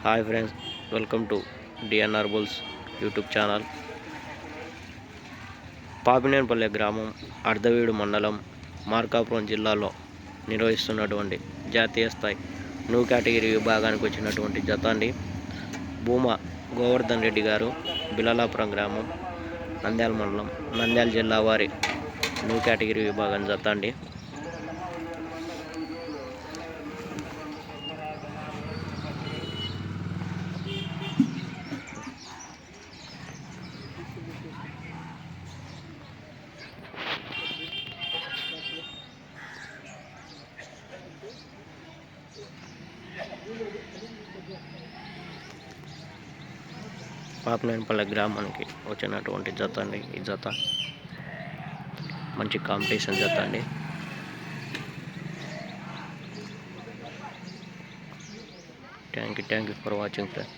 Hi friends, welcome to DNR Bulls YouTube channel. Papinenipalle గ్రామం, అర్ధవీడు మండలం, మార్కాపురం జిల్లాలో నిర్వహిస్తున్నటువంటి జాతీయ స్థాయి న్యూ కేటగిరీ విభాగానికి వచ్చినటువంటి జత అండి. భూమా గోవర్ధన్ రెడ్డి గారు, బిలలాపురం గ్రామం, నంద్యాల మండలం, నంద్యాల జిల్లా వారి న్యూ కేటగిరీ విభాగం జత అండి. పాపినేనిపల్లె గ్రామానికి వచ్చినటువంటి జత అండి. ఈ జత మంచి కాంపిటీషన్ జత అండి. Thank you for watching friends.